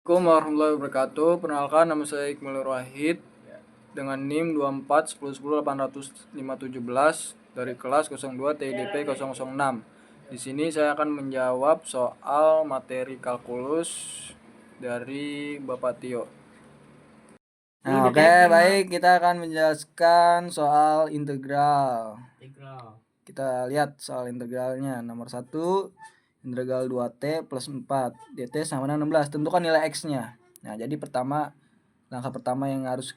Assalamualaikum warahmatullahi wabarakatuh. Perkenalkan, nama saya Iqbal Wahid dengan NIM 24 10 10 80517 dari kelas 02 TIDP 006. Di sini saya akan menjawab soal materi kalkulus dari Bapak Tio. Nah, oke, baik, kita akan menjelaskan soal integral. Kita lihat soal integralnya. Nomor 1, integral 2T plus 4 dt sama dengan 16. Tentukan nilai X-nya. Nah, jadi langkah pertama yang harus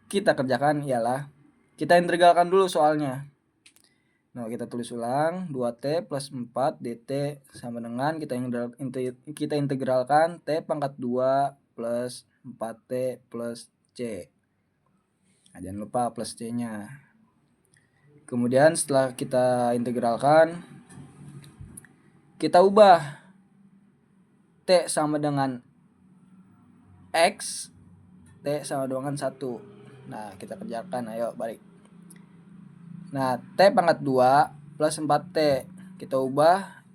kita kerjakan ialah kita integralkan dulu soalnya. Nah, kita tulis ulang 2T plus 4 dt sama dengan kita integralkan T pangkat 2 plus 4T plus C. Nah, jangan lupa plus C-nya. Kemudian setelah kita integralkan, kita ubah T sama dengan X, T sama dengan 1. Nah, kita kerjakan, ayo balik. Nah, T pangkat 2 plus 4T. Kita ubah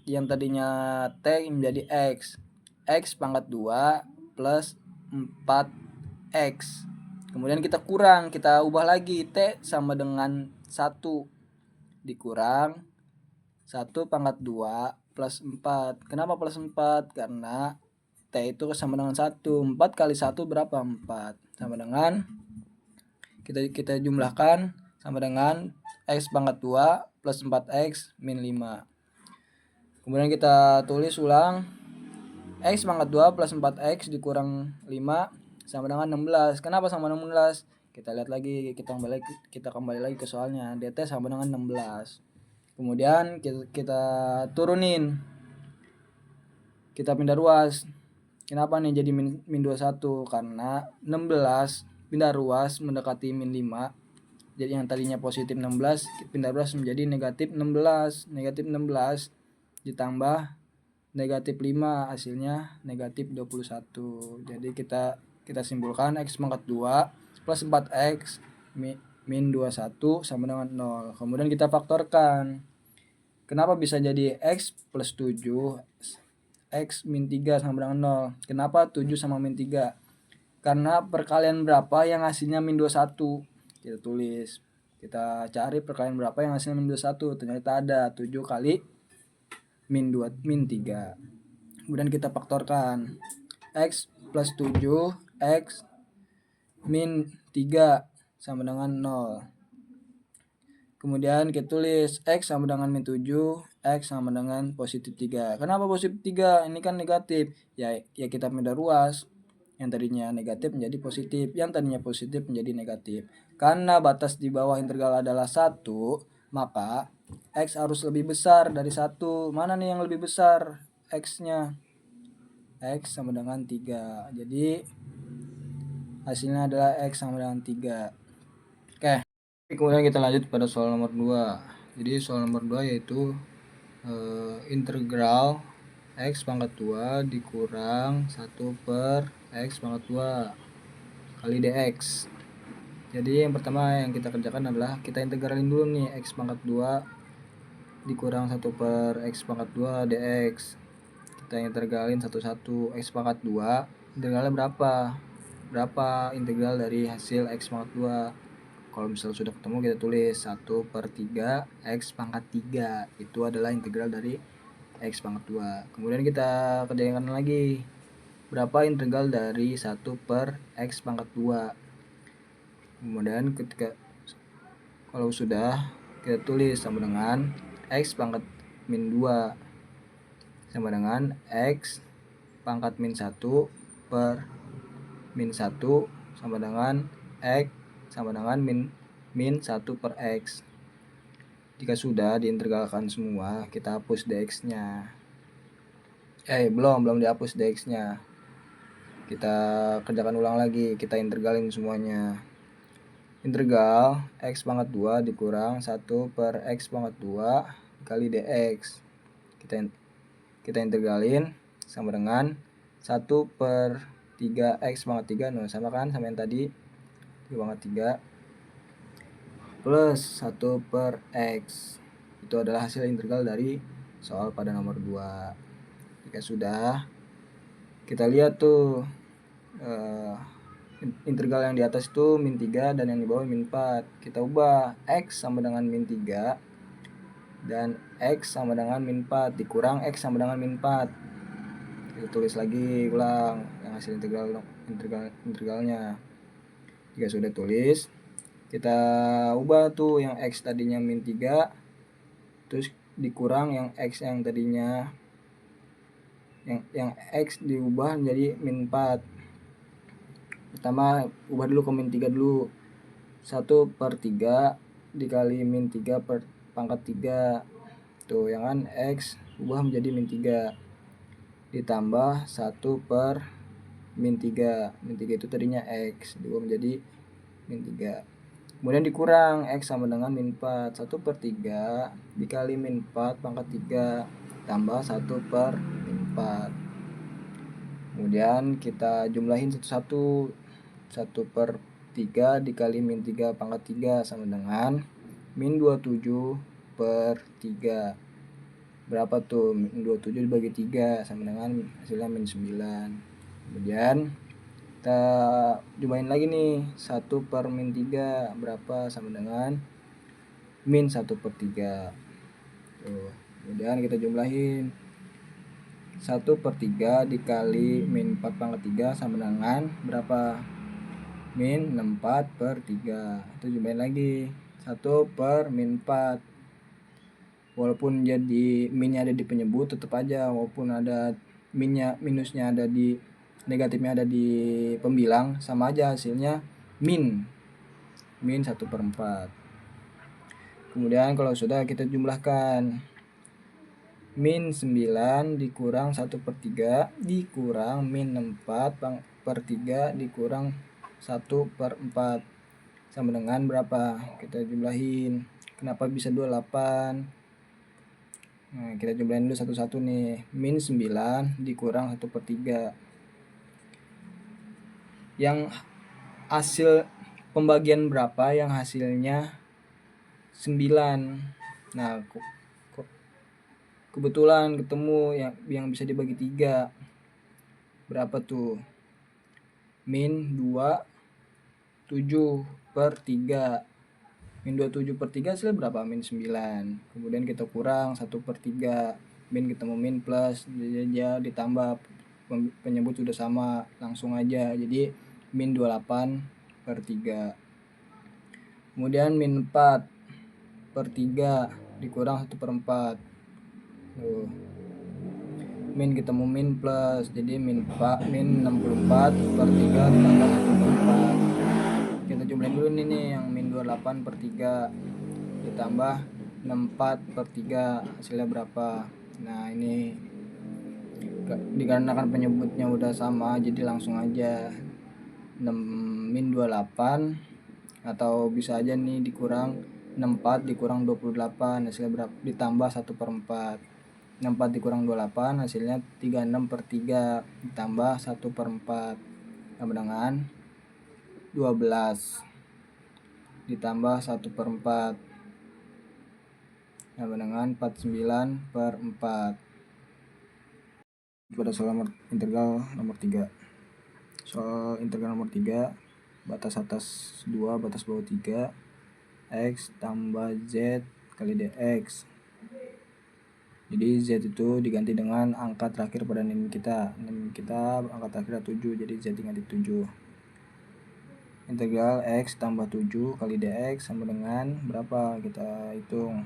yang tadinya T menjadi X. X pangkat 2 plus 4X. Kemudian kita ubah lagi. T sama dengan 1 dikurang 1 pangkat 2 plus 4. Kenapa plus 4? Karena T itu sama dengan 1. 4 kali 1 berapa? 4. Sama dengan kita jumlahkan sama dengan X pangkat 2 plus 4X min 5. Kemudian kita tulis ulang X pangkat 2 plus 4X dikurang 5 sama dengan 16. Kenapa sama 16? Kita lihat lagi, kita kembali lagi ke soalnya. DT sama dengan 16. Kemudian kita turunin. Kita pindah ruas. Kenapa nih jadi min 21? Karena 16 pindah ruas mendekati min 5. Jadi yang tadinya positif 16 pindah ruas menjadi negatif 16. Negatif 16 ditambah negatif 5 hasilnya negatif 21. Jadi kita simpulkan X pangkat 2 plus 4X min 21 sama dengan 0. Kemudian kita faktorkan. Kenapa bisa jadi X plus 7 X min 3 sama dengan 0? Kenapa 7 sama min 3? Karena perkalian berapa yang hasilnya min 21? Kita tulis. Kita cari perkalian berapa yang hasilnya min 21. Ternyata ada 7 kali min 3. Kemudian kita faktorkan. X plus 7 X min 3 sama dengan 0. Kemudian kita tulis X sama dengan min 7, X sama dengan positif 3. Kenapa positif 3? Ini kan negatif. Ya kita pindah ruas. Yang tadinya negatif menjadi positif. Yang tadinya positif menjadi negatif. Karena batas di bawah integral adalah 1, maka X harus lebih besar dari 1. Mana nih yang lebih besar? X-nya. X sama dengan 3. Jadi hasilnya adalah X sama dengan 3. Oke. Kemudian kita lanjut pada soal nomor 2. Jadi soal nomor 2 yaitu integral X pangkat 2 dikurang 1 per X pangkat 2 kali dx. Jadi yang pertama yang kita kerjakan adalah kita integralin dulu nih X pangkat 2 dikurang 1 per X pangkat 2 dx. Kita integralin satu-satu. X pangkat 2 integralnya berapa integral dari hasil X pangkat 2. Kalau misalnya sudah ketemu kita tulis 1 per 3 X pangkat 3. Itu adalah integral dari X pangkat 2. Kemudian kita kerjakan lagi. Berapa integral dari 1 per X pangkat 2. Kemudian kalau sudah kita tulis sama dengan X pangkat min 2 sama dengan X pangkat min 1 per min 1 sama dengan X sama dengan min 1 per X. Jika sudah diintegralkan semua, kita hapus dx-nya. Belum dihapus dx-nya. Kita kerjakan ulang lagi, kita integralin semuanya. Integral X pangkat 2 dikurang 1 per X pangkat 2 kali dx. Kita integralin sama dengan 1 per 3 X pangkat 3. Sama kan sama yang tadi. 3 pangkat 3 plus 1 per X. Itu adalah hasil integral dari soal pada nomor 2. Jika sudah, Kita lihat tuh integral yang di atas itu min 3 dan yang di bawah min 4. Kita ubah X sama dengan min 3 dan X sama dengan min 4 dikurang X sama dengan min 4. Kita tulis lagi ulang yang hasil integralnya. Jika sudah tulis, kita ubah tuh yang X tadinya min 3 terus dikurang yang X yang tadinya yang X diubah menjadi min 4. Pertama ubah dulu ke min 3 dulu. 1/3 dikali min 3 per pangkat 3. Tuh yang kan X ubah menjadi min 3 ditambah 1 per min 3. Min 3 itu tadinya X diubah menjadi min 3. Kemudian dikurang X sama dengan min 4. 1/3 dikali min 4 pangkat 3 tambah 1 per min 4. Kemudian kita jumlahin satu-satu. 1/3 dikali min 3 pangkat 3 sama dengan min 27/3. Berapa tuh? Min 27 dibagi 3 sama dengan hasilnya min 9. Kemudian kita jumlahin lagi nih. 1 per min 3 berapa? Sama dengan min 1/3. Tuh. Kemudian kita jumlahin 1/3 dikali min 4 pangkat 3 sama dengan berapa? Min 4/3. Itu jumlahin lagi 1 per min 4. Walaupun jadi minnya ada di penyebut tetap aja, walaupun ada minusnya ada di negatifnya ada di pembilang, sama aja hasilnya min 1/4. Kemudian kalau sudah kita jumlahkan min 9 dikurang 1/3 dikurang min 4/3 dikurang 1/4 sama dengan berapa? Kita jumlahin. Kenapa bisa 28? Nah, kita jumlahin dulu satu-satu nih. Min 9 dikurang 1/3. Yang hasil pembagian berapa yang hasilnya 9? Nah, kebetulan ketemu yang bisa dibagi 3. Berapa tuh? Min 27/3. Min 27/3 hasilnya berapa? Min 9. Kemudian kita kurang 1/3. Min ketemu min plus, jadi ditambah penyebut sudah sama, langsung aja. Jadi min 28/3. Kemudian min 4/3 dikurang 1/4. Tuh. Min ketemu min plus, jadi min 64/3 ditambah 1/4. Kita jumlahin dulu nih yang min 28/3 ditambah 64/3 hasilnya berapa? Nah, ini dikarenakan penyebutnya udah sama jadi langsung aja min 28, atau bisa aja nih dikurang 64 dikurang 28 hasilnya berapa? Ditambah 1/4. 64 dikurang 28 hasilnya 36/3 ditambah 1/4 sama dengan 12 ditambah 1/4 sama dengan 49/4. Pada soal integral nomor 3. Soal integral nomor 3, batas atas 2, batas bawah 3, X tambah Z kali dx. Jadi Z itu diganti dengan angka terakhir pada nim kita. Nim kita angka terakhir 7, jadi Z tinggal di 7. Integral X tambah 7 kali dx sama dengan berapa? Kita hitung.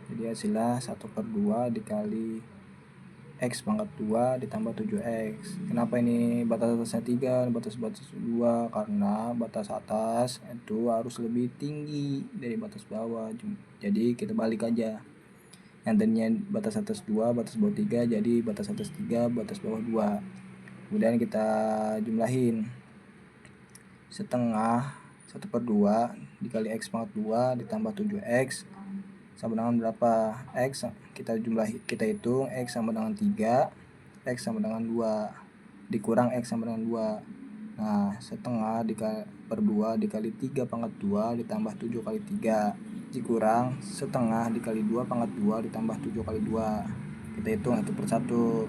Jadi hasilnya 1/2 dikali X pangkat 2 ditambah 7X. Kenapa ini batas atasnya 3, batas 2? Karena batas atas itu harus lebih tinggi dari batas bawah. Jadi kita balik aja. Yang tadinya batas atas 2, batas bawah 3, jadi batas atas 3, batas bawah 2. Kemudian kita jumlahin. Setengah 1/2 dikali X pangkat 2 ditambah 7X sama dengan berapa? X kita hitung X sama dengan 3, X sama dengan 2 dikurang X sama dengan 2. Nah, setengah per 2 dikali 3 pangkat 2 ditambah 7 kali 3 dikurang setengah dikali 2 pangkat 2 ditambah 7 kali 2. Kita hitung satu per satu.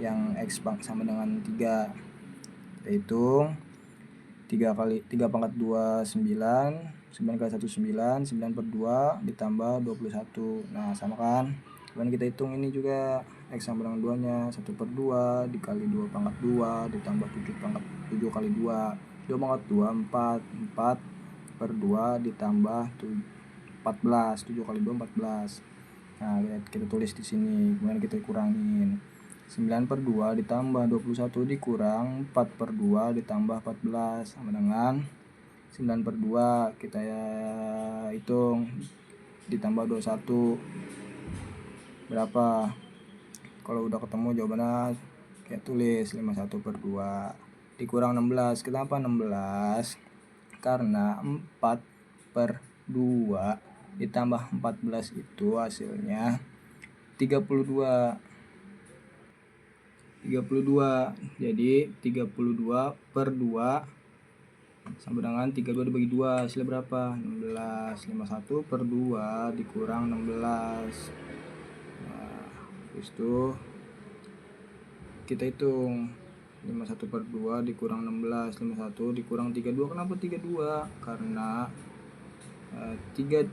yang X sama dengan 3. Kita hitung 3 pangkat 2 9, 9 kali 1 9, 9 per 2 ditambah 21. Nah sama kan. Kemudian kita hitung ini juga X sama dengan 2 nya, 1 per 2 dikali 2 pangkat 2 ditambah 7 kali 2, 2 pangkat 2 4, 4 per 2 ditambah 14, 7 kali 2 14. Nah kita tulis di sini, kemudian kita kurangin 9 per 2 ditambah 21 dikurang 4 per 2 ditambah 14 sama dengan 9 per 2 kita hitung ditambah 21 berapa. Kalau udah ketemu jawabannya kayak tulis 51 per 2 dikurang 16. Kenapa 16? Karena 4 per 2 ditambah 14 itu hasilnya 32. Jadi 32 per 2 sama dengan 32 dibagi 2 hasilnya berapa? 16. 51 per 2 dikurang 16. Nah habis itu kita hitung 51 per 2 dikurang 16, 51 dikurang 32. Kenapa 32? Karena 3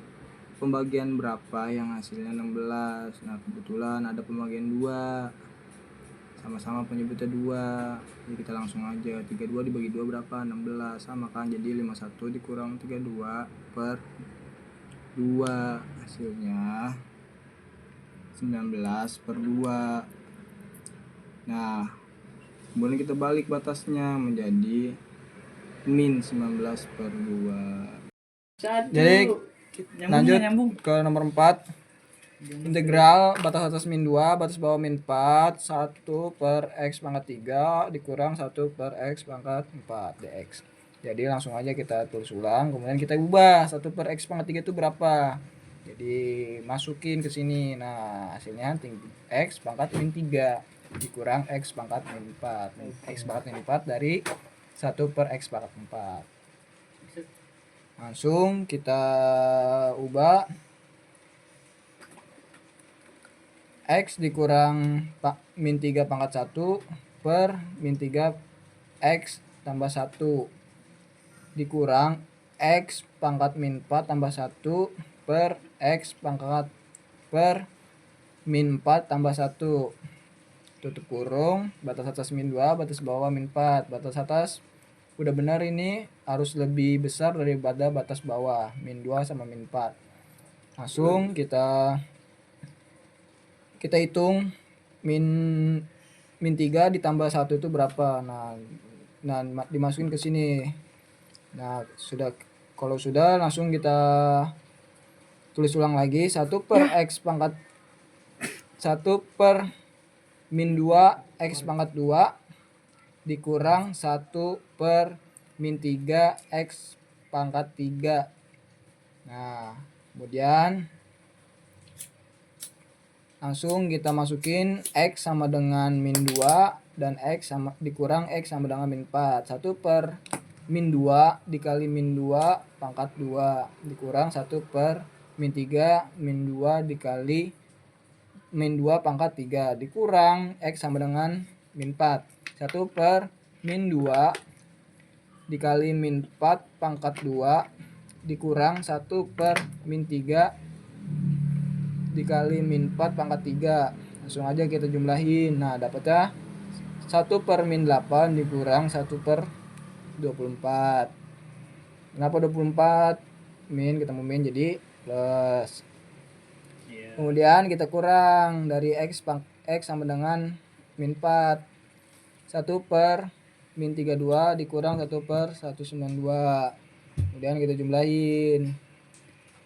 pembagian berapa yang hasilnya 16. Nah kebetulan ada pembagian 2 sama-sama penyebutnya 2, jadi kita langsung aja 32 dibagi 2 berapa? 16. Sama kan, jadi 51 dikurang 32 per 2 hasilnya 19 per 2. Nah kemudian kita balik batasnya menjadi min 19 per 2. Jadi lanjut ke nomor 4. Integral batas atas min 2, batas bawah min 4, 1 per X pangkat 3 dikurang 1 per X pangkat 4 dx. Jadi langsung aja kita tulis ulang, kemudian kita ubah 1 per X pangkat 3 itu berapa. Jadi masukin ke sini. Nah hasilnya X pangkat min 3 dikurang X pangkat min 4. X pangkat min 4 dari 1 per X pangkat 4. Langsung kita ubah X dikurang min 3 pangkat 1 per min 3 X tambah 1 dikurang X pangkat min 4 tambah 1 per X pangkat per min 4 tambah 1. Tutup kurung, batas atas min 2, batas bawah min 4. Batas atas udah benar, ini harus lebih besar daripada batas bawah, min 2 sama min 4. Langsung kita hitung min 3 ditambah 1 itu berapa. Nah dimasukin ke sini. Nah kalau sudah langsung kita tulis ulang lagi 1 per X pangkat 1 per min 2 X pangkat 2 dikurang 1 per min 3 X pangkat 3. Nah kemudian langsung kita masukin X sama dengan min 2 dan X sama dikurang X sama dengan min 4. 1 per min 2 dikali min 2 pangkat 2 dikurang 1 per min 3 min 2 dikali min 2 pangkat 3 dikurang X sama dengan min 4. 1 per min 2 dikali min 4 pangkat 2 dikurang 1 per min 3 dikali min 4 pangkat 3. Langsung aja kita jumlahin. Nah dapatnya 1 per min 8 dikurang 1 per 24. Kenapa 24? Min, kita mau min jadi plus. Kemudian kita kurang dari X sama dengan min 4. 1 per min 32 dikurang 1 per 192. Kemudian kita jumlahin.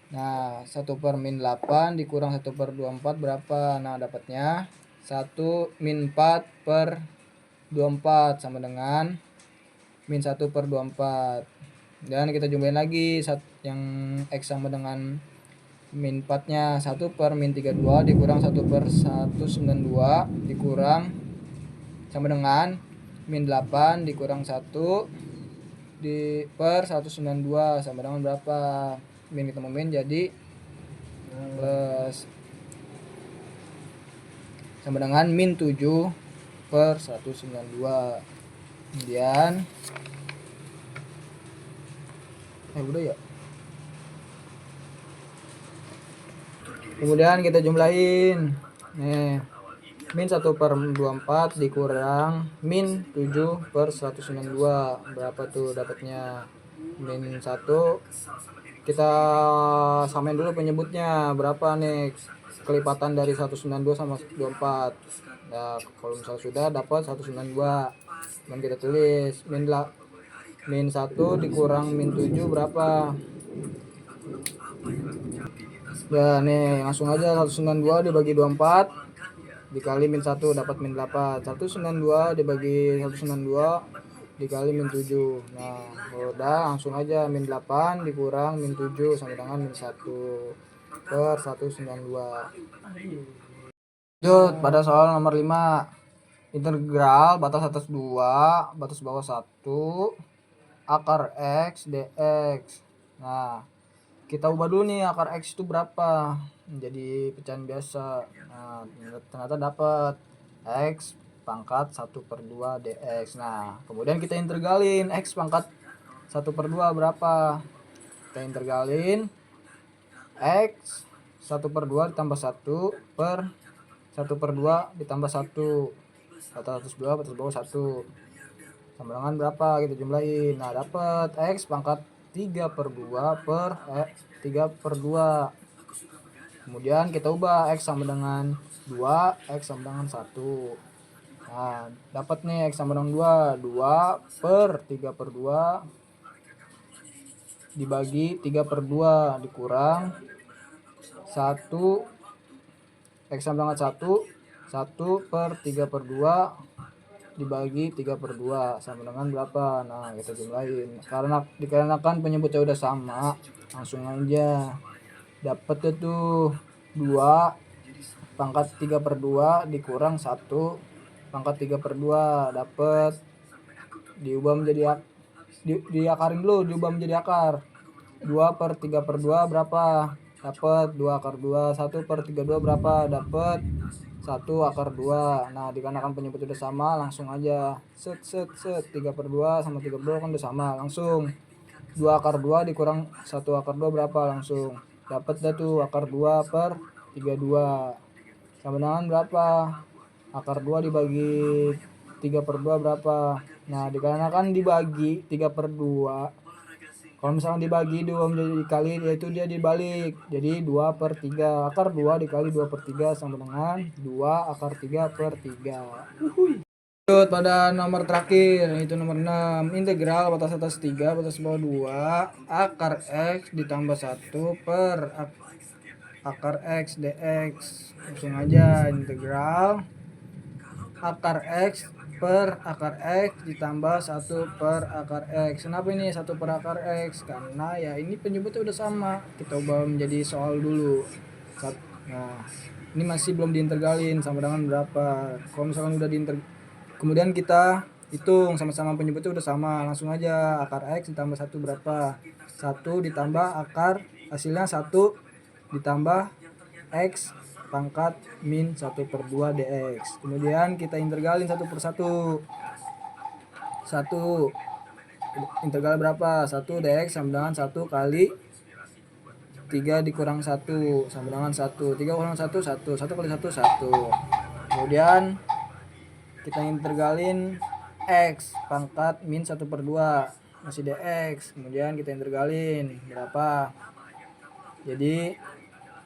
Nah 1 per min 8 dikurang 1 per 24 berapa? Nah dapatnya 1 min 4 per 24 sama dengan min 1 per 24. Dan kita jumlahin lagi yang X sama dengan min 4 nya. 1 per min 32 dikurang 1 per 192 dikurang sama dengan min 8 dikurang 1 per 192 sama dengan berapa? Min kita mau min jadi plus sama dengan min 7 per 192. Kemudian udah ya. Kemudian kita jumlahin. Nih, min 1/24 dikurang min 7 per 192. Berapa tuh dapatnya? Min 1. Kita samain dulu penyebutnya. Berapa nih kelipatan dari 192 sama 24. Nah, kalau misalnya sudah dapat 192. Dan kita tulis min 1 dikurang min 7 berapa? Ya nih langsung aja 192 dibagi 24 dikali min 1 dapat min 8. 192 dibagi 192 dikali min 7. Nah udah langsung aja min 8 dikurang min 7 sama dengan min 1 per 192. Lanjut pada soal nomor 5. Integral batas atas 2 batas bawah 1 akar x dx. Nah kita ubah dulu nih akar x itu berapa menjadi pecahan biasa. Nah ternyata dapat x pangkat 1/2 dx. Nah kemudian kita integralin x pangkat 1/2 berapa. Kita integralin x 1/2 ditambah 1 per 1/2 ditambah 1 batas atas 2 batas bawah 1 sama dengan berapa, kita jumlahin. Nah dapat x pangkat 3/2 per 3/2. Kemudian kita ubah x sama dengan 2, x sama dengan 1. Nah dapat nih x sama dengan 2 per 3/2 dibagi 3/2 dikurang 1, x sama dengan 1 per 3/2 dibagi 3/2 sama dengan berapa. Nah kita jumlahin, karena dikarenakan penyebutnya udah sama langsung aja dapat itu 2 pangkat 3/2 dikurang 1 pangkat 3/2 dapat diubah menjadi diakarin dulu, diubah menjadi akar. 2 per 3/2 berapa, dapat 2 akar 2. 1 per 32 berapa, dapat 1 akar 2. Nah dikarenakan penyebut udah sama langsung aja set 3/2 sama 3/2 kan udah sama, langsung 2 akar 2 dikurang 1 akar 2 berapa, langsung dapat dah tuh akar 2 per 32 sama dengan berapa, akar 2 dibagi 3/2 berapa. Nah dikarenakan dibagi 3/2, kalau misalnya dibagi 2 menjadi dikali, yaitu dia dibalik, jadi 2/3. Akar 2 dikali 2/3 sama dengan 2 akar 3/3. Lanjut pada nomor terakhir, itu nomor 6. Integral batas atas 3 batas bawah 2 akar x ditambah 1 per akar x dx. Langsung aja integral akar x per akar x ditambah 1 per akar x. Kenapa ini 1 per akar x? Karena ya ini penyebutnya udah sama, kita ubah menjadi soal dulu. Nah ini masih belum diintegralin sama dengan berapa. Kalau misalkan udah kemudian kita hitung sama-sama penyebutnya udah sama, langsung aja akar x ditambah 1 berapa, 1 ditambah akar hasilnya 1 ditambah x pangkat min 1/2 dx. Kemudian kita integralin 1 per 1. 1 integral berapa, 1 dx sama dengan 1 kali 3 dikurang 1 sama dengan 1. 3 kurang 1 1 kali 1 1. Kemudian kita integralin x pangkat min 1/2 masih dx. Kemudian kita integralin berapa, jadi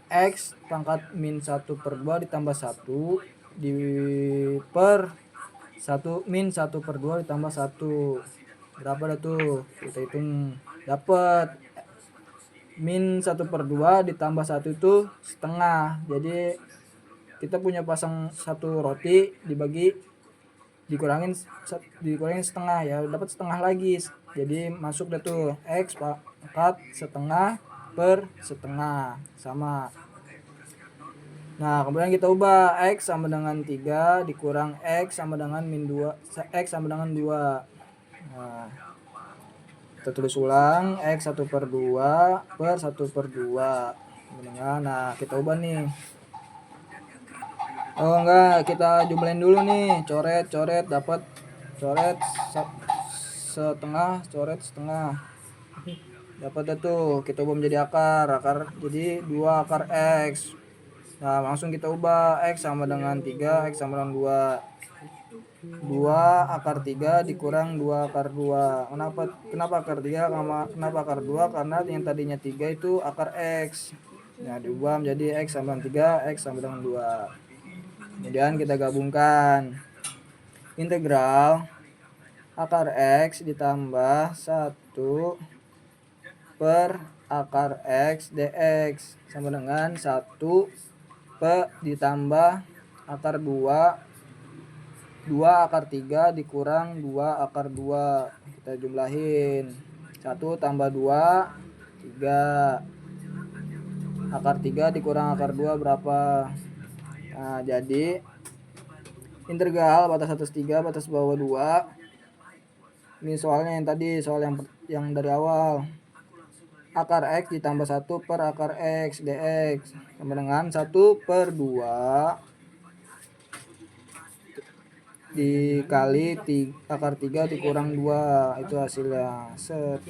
x pangkat min 1/2 ditambah 1 di per 1 min 1/2 ditambah 1 berapa dah tuh, kita hitung. Dapat min 1/2 ditambah 1 itu setengah, jadi kita punya pasang satu roti dikurangin setengah, ya dapat setengah lagi, jadi masuk dah tuh x pangkat setengah per setengah sama. Nah kemudian kita ubah x sama dengan 3 dikurang x sama dengan min 2, x sama dengan 2. Nah kita tulis ulang x 1/2 per 1/2. Nah kita ubah nih Oh enggak, kita jumlahin dulu nih. Coret dapat coret setengah, coret setengah. Dapat tuh, kita ubah menjadi akar jadi 2 akar X. Nah, langsung kita ubah X sama dengan 3, X sama dengan 2. 2 akar 3 dikurang 2 akar 2. Kenapa akar 3? Kenapa akar 2? Karena yang tadinya 3 itu akar X. Nah, diubah menjadi X sama dengan 3, X sama dengan 2. Kemudian kita gabungkan. Integral akar X ditambah 1 per akar X dx sama dengan 1 ditambah akar 2 akar 3 dikurang 2 akar 2. Kita jumlahin 1 tambah 2 3, akar 3 dikurang akar 2 berapa? Nah, jadi integral batas atas 3 batas bawah 2. Ini soalnya yang tadi, soal yang dari awal. Akar X ditambah 1 per akar X dx sama dengan 1 per 2 dikali akar 3 dikurang 2. Itu hasilnya. Set.